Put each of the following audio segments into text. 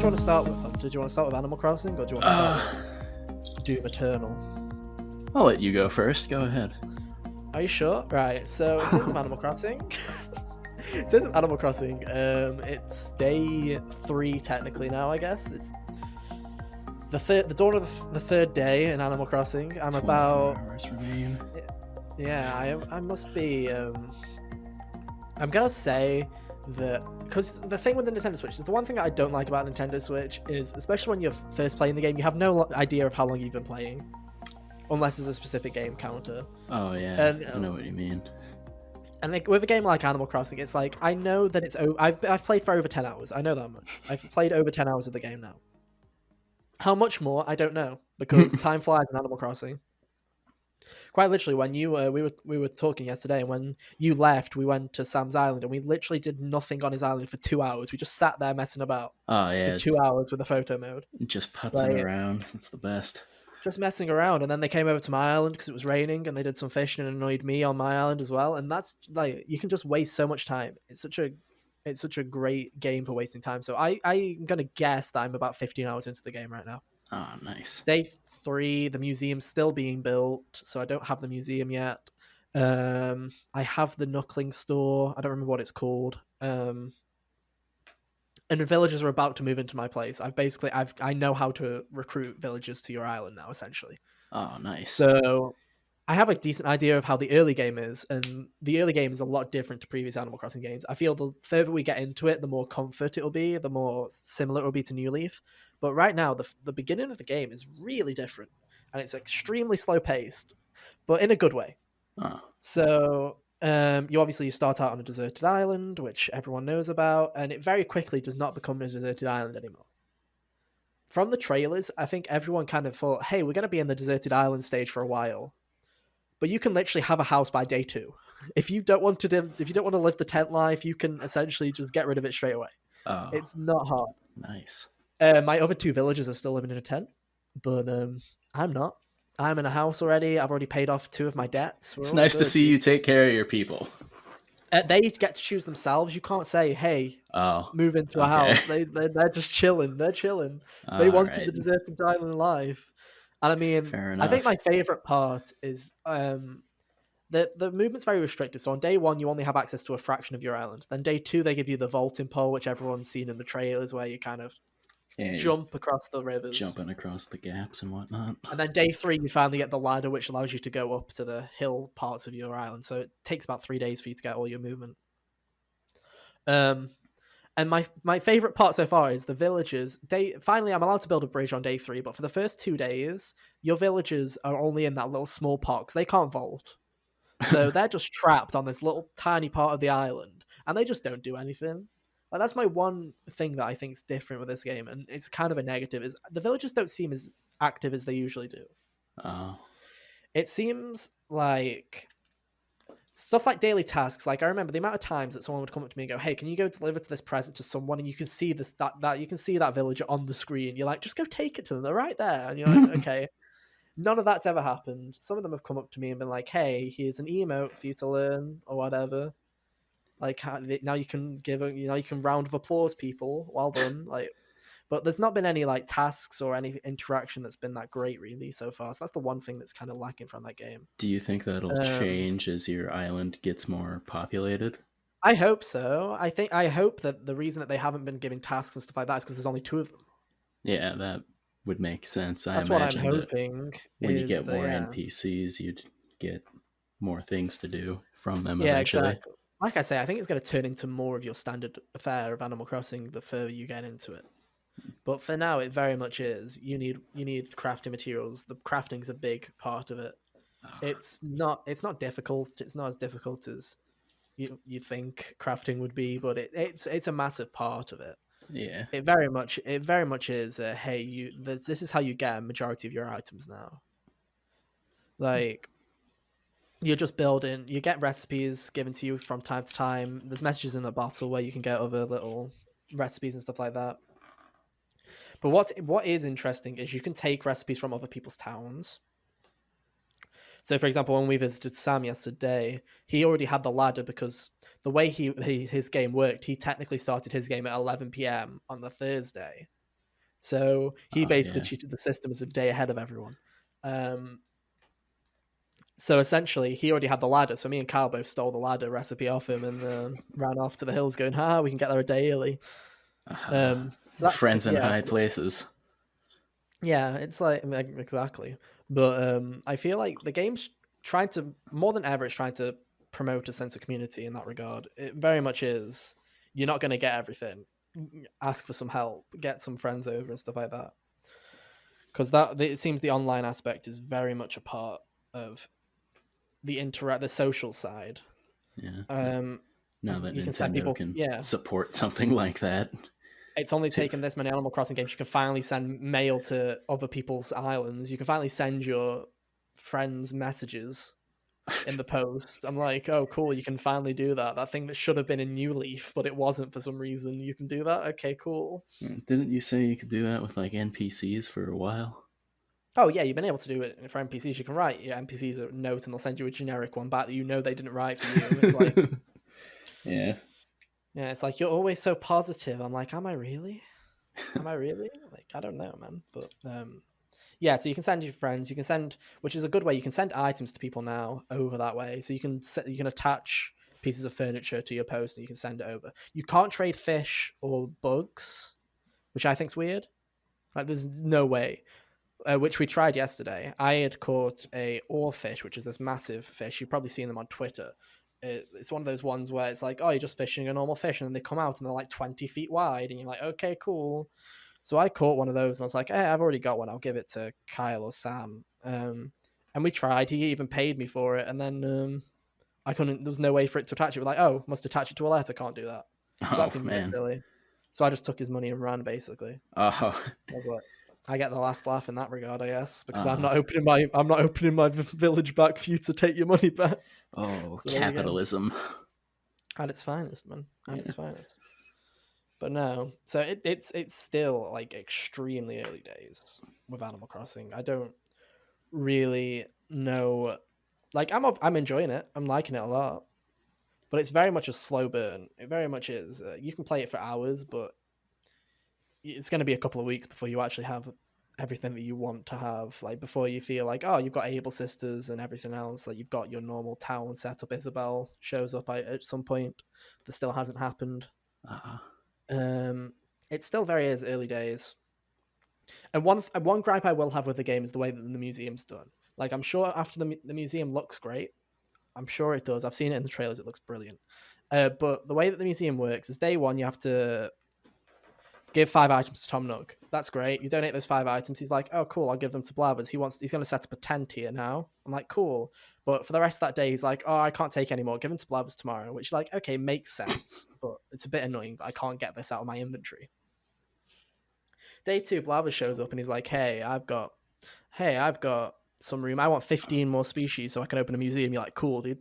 do you want to start with? Did you want to start with Animal Crossing, or do you want to start with Doom Eternal? I'll let you go first. Go ahead. Are you sure? Right. So in terms of Animal Crossing, it's day 3 technically now. I guess it's the dawn of the third day in Animal Crossing. I'm 24 about. hours remain. Yeah, I must be. I'm gonna say that because the thing with the Nintendo Switch is the one thing that I don't like about Nintendo Switch is, especially when you're first playing the game, you have no idea of how long you've been playing, unless there's a specific game counter. Oh yeah, And I know what you mean. And like with a game like Animal Crossing, it's like I know that I've played for over 10 hours. I know that much. I've played over 10 hours of the game now. How much more? I don't know, because time flies in Animal Crossing. Quite literally, when you we were talking yesterday, and when you left, we went to Sam's Island, and we literally did nothing on his island for 2 hours. We just sat there messing about Oh yeah, for 2 hours with the photo mode, just putzing like, around. It's the best. just messing around. And then they came over to my island because it was raining, and they did some fishing and annoyed me on my island as well. And that's like, you can just waste so much time. It's such a great game for wasting time. So I'm gonna guess that I'm about 15 hours into the game right now. Oh, nice. Day 3, the museum's still being built, so I don't have the museum yet. I have the Knuckling store. I don't remember what it's called. And the villagers are about to move into my place. I know how to recruit villagers to your island now, essentially. Oh, nice. So I have a decent idea of how the early game is, and the early game is a lot different to previous Animal Crossing games. I feel the further we get into it, the more comfort it'll be, the more similar it'll be to New Leaf. But right now, the beginning of the game is really different, and it's extremely slow paced, but in a good way. Oh. So you start out on a deserted island, which everyone knows about, and it very quickly does not become a deserted island anymore. From the trailers, I think everyone kind of thought, hey, we're going to be in the deserted island stage for a while. But you can literally have a house by day 2. If you don't want to live the tent life, you can essentially just get rid of it straight away. Oh. It's not hard. Nice. My other 2 villagers are still living in a tent, but I'm not. I'm in a house already. I've already paid off 2 of my debts. It's nice to see you take care of your people. They get to choose themselves. You can't say, "Hey, move into a house." They're just chilling. They're chilling. They wanted the deserted island life. And I mean, I think my favorite part is the movement's very restricted. So on day 1, you only have access to a fraction of your island. Then day 2, they give you the vaulting pole, which everyone's seen in the trailers, where you kind of jump across the rivers, jumping across the gaps and whatnot. And then day 3, you finally get the ladder, which allows you to go up to the hill parts of your island. So it takes about 3 days for you to get all your movement. And my favorite part so far is the villagers. Finally, I'm allowed to build a bridge on day 3, but for the first 2 days, your villagers are only in that little small part because they can't vault. So they're just trapped on this little tiny part of the island, and they just don't do anything. Like, that's my one thing that I think is different with this game, and it's kind of a negative, is the villagers don't seem as active as they usually do. Oh. It seems like stuff like daily tasks. Like, I remember the amount of times that someone would come up to me and go, "Hey, can you go deliver this present to someone?" And you can see you can see that villager on the screen. You're like, just go take it to them. They're right there. And you're like, okay. None of that's ever happened. Some of them have come up to me and been like, "Hey, here's an emote for you to learn," or whatever. Like, now you can you can round of applause people. Well done. Like, but there's not been any like tasks or any interaction that's been that great really so far. So that's the one thing that's kind of lacking from that game. Do you think that'll change as your island gets more populated? I hope so. I hope that the reason that they haven't been giving tasks and stuff like that is because there's only 2 of them. Yeah, that would make sense. That's what I'm hoping. When you get more NPCs, you'd get more things to do from them eventually. Exactly. Like I say, I think it's going to turn into more of your standard affair of Animal Crossing the further you get into it. But for now, it very much is. You need crafting materials. The crafting's a big part of it. Oh. It's not difficult. It's not as difficult as you think crafting would be, but it's a massive part of it. Yeah. It very much is. Hey, this is how you get a majority of your items now. Like, you're just building. You get recipes given to you from time to time. There's messages in the bottle where you can get other little recipes and stuff like that. But what is interesting is you can take recipes from other people's towns. So, for example, when we visited Sam yesterday, he already had the ladder because the way his game worked, he technically started his game at 11 p.m. on the Thursday. So he Oh basically yeah. cheated the system as a day ahead of everyone. So essentially, he already had the ladder. So me and Kyle both stole the ladder recipe off him and ran off to the hills, going, "Ha, we can get there a day early." So that's Friends in yeah, high places. yeah. It's like exactly, but I feel like the game's trying to more than ever. It's trying to promote a sense of community in that regard. It very much is. You're not going to get everything. Ask for some help. Get some friends over and stuff like that. Because that it seems the online aspect is very much a part of the social side. Yeah. Um, Now that you can send Nintendo people. can Yeah, support something like that. it's only Too. taken this many Animal Crossing games. You can finally send mail to other people's islands. You can finally send your friends messages in the post. I'm like, oh, cool. You can finally do that. That thing that should have been in New Leaf, but it wasn't for some reason. You can do that. Okay, cool. Didn't you say you could do that with like NPCs for a while? Oh yeah, you've been able to do it for NPCs. You can write your NPCs a note, and they'll send you a generic one back that you know they didn't write for you. It's like, Yeah. yeah, it's like you're always so positive. I'm like, am I really? Am I really? Like, I don't know, man. But yeah, so you can send your friends. You can send, which is a good way. You can send items to people now over that way. So you can attach pieces of furniture to your post, and you can send it over. You can't trade fish or bugs, which I think's weird. Like, there's no way. Which we tried yesterday. I had caught a oarfish, which is this massive fish. You've probably seen them on Twitter. It's one of those ones where it's like, oh, you're just fishing a normal fish, and then they come out and they're like 20 feet wide, and you're like, okay, cool. So I caught one of those, and I was like, hey, I've already got one. I'll give it to Kyle or Sam. And we tried. He even paid me for it, and then I couldn't. There was no way for it to attach it. We're like, oh, must attach it to a letter. Can't do that. So that Oh seems a bit man. silly. So I just took his money and ran, basically. Oh. I was like, I get the last laugh in that regard, I guess, because Uh, I'm not opening my village back for you to take your money back. oh, So there you go. capitalism. At its finest, man. At Yeah. its finest. But no, so it's still like extremely early days with Animal Crossing. I don't really know. Like I'm enjoying it. I'm liking it a lot, but it's very much a slow burn. It very much is. You can play it for hours, but it's going to be a couple of weeks before you actually have everything that you want to have, like before you feel like, oh, you've got able sisters and everything else, like you've got your normal town set up. Isabel shows up at some point. That still hasn't happened. Uh, It's still very is early days. And one gripe I will have with the game is the way that the museum's done. Like, I'm sure after the museum looks great, I'm sure it does. I've seen it in the trailers, it looks brilliant. But the way that the museum works is day one you have to give 5 items to Tom Nook. That's great. You donate those 5 items. He's like, oh, cool. I'll give them to Blathers. He's going to set up a tent here now. I'm like, cool. But for the rest of that day, he's like, oh, I can't take any more. Give them to Blathers tomorrow. Which, like, okay, makes sense. But it's a bit annoying that I can't get this out of my inventory. Day two, Blathers shows up and he's like, hey, I've got some room. I want 15 more species so I can open a museum. You're like, cool, dude.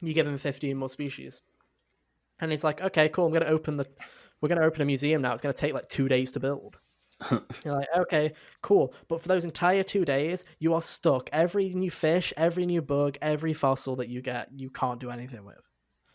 You give him 15 more species. And he's like, okay, cool. We're going to open a museum now. It's going to take like 2 days to build. You're like, okay, cool. But for those entire 2 days, you are stuck. Every new fish, every new bug, every fossil that you get, you can't do anything with.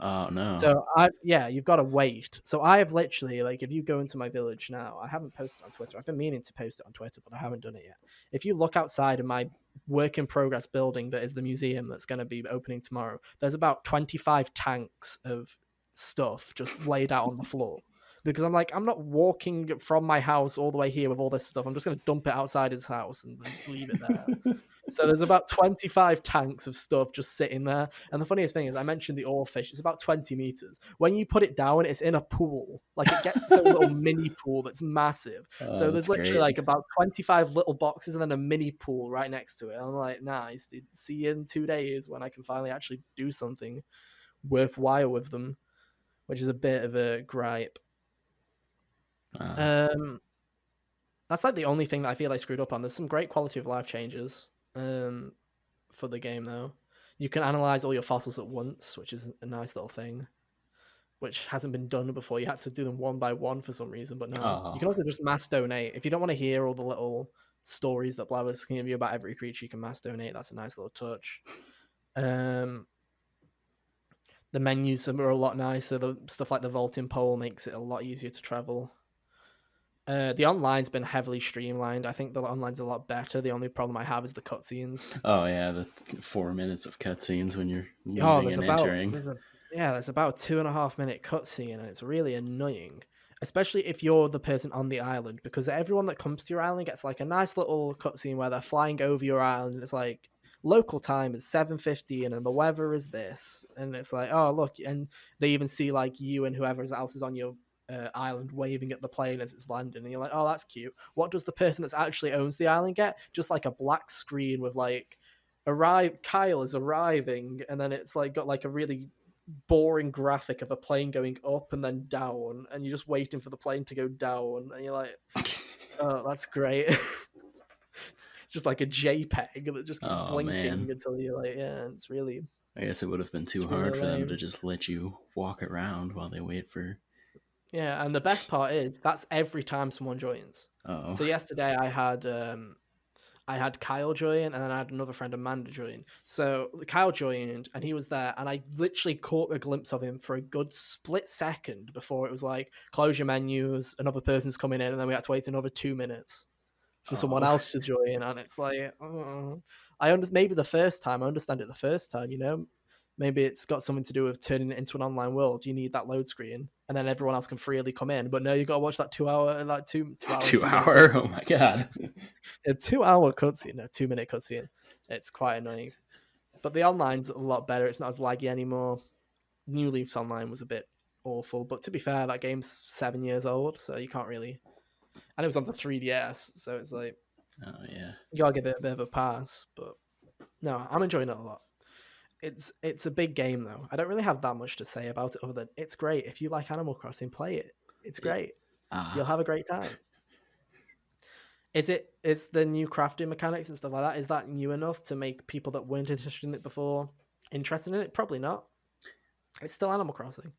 oh no. So you've got to wait. So I have literally, like, if you go into my village now, I haven't posted on Twitter. I've been meaning to post it on Twitter, but I haven't done it yet. If you look outside of my work in progress building that is the museum that's going to be opening tomorrow, there's about 25 tanks of stuff just laid out on the floor. Because I'm like, I'm not walking from my house all the way here with all this stuff. I'm just going to dump it outside his house and just leave it there. So there's about 25 tanks of stuff just sitting there. And the funniest thing is, I mentioned the oarfish. It's about 20 meters. When you put it down, it's in a pool. Like, it gets its own little mini pool that's massive. So there's That's literally great. like about 25 little boxes and then a mini pool right next to it. And I'm like, nice, dude. See you in 2 days when I can finally actually do something worthwhile with them, which is a bit of a gripe. That's like the only thing that I feel I screwed up on. There's some great quality of life changes for the game, though. You can analyze all your fossils at once, which is a nice little thing, which hasn't been done before. You had to do them one by one for some reason, but no. You can also just mass donate. If you don't want to hear all the little stories that Blathers can give you about every creature, you can mass donate. That's a nice little touch. The menus are a lot nicer. The stuff like the vaulting pole makes it a lot easier to travel. The online's been heavily streamlined. I think the online's a lot better. The only problem I have is the cutscenes. Oh yeah, the 4 minutes of cutscenes when you're Oh, leaving and entering. there's about 2.5 minute cutscene, and it's really annoying, especially if you're the person on the island, because everyone that comes to your island gets like a nice little cutscene where they're flying over your island, and it's like local time is 7:50, and then the weather is this, and it's like, oh look, and they even see like you and whoever else is on your island waving at the plane as it's landing, and you're like, oh, that's cute. What does the person that actually owns the island get? Just like a black screen with like Kyle is arriving, and then it's like got like a really boring graphic of a plane going up and then down, and you're just waiting for the plane to go down, and you're like, oh, that's great. It's just like a JPEG that just keeps blinking until you're like, yeah, it's really. I guess it would have been too hard for them to just let you walk around while they wait for. Yeah, and the best part is that's every time someone joins. Oh. So yesterday I had Kyle join, and then I had another friend, Amanda, join. So Kyle joined, and he was there, and I literally caught a glimpse of him for a good split second before it was like, close your menus, another person's coming in, and then we had to wait another 2 minutes for someone else to join. And it's like, maybe the first time, I understand it the first time, you know? Maybe it's got something to do with turning it into an online world. You need that load screen, and then everyone else can freely come in. But no, you got to watch that 2 hour, like two hours. 2 hour? Oh my god! A 2 hour cutscene, no, 2 minute cutscene. It's quite annoying. But the online's a lot better. It's not as laggy anymore. New Leafs Online was a bit awful, but to be fair, that game's 7 years old, so you can't really. And it was on the 3DS, so it's like, oh yeah, you gotta give it a bit of a pass. But no, I'm enjoying it a lot. It's a big game though. I don't really have that much to say about it other than it's great. If you like Animal Crossing, play it. It's great. You'll have a great time. Is the new crafting mechanics and stuff like that, is that new enough to make people that weren't interested in it before interested in it? Probably not. It's still Animal Crossing.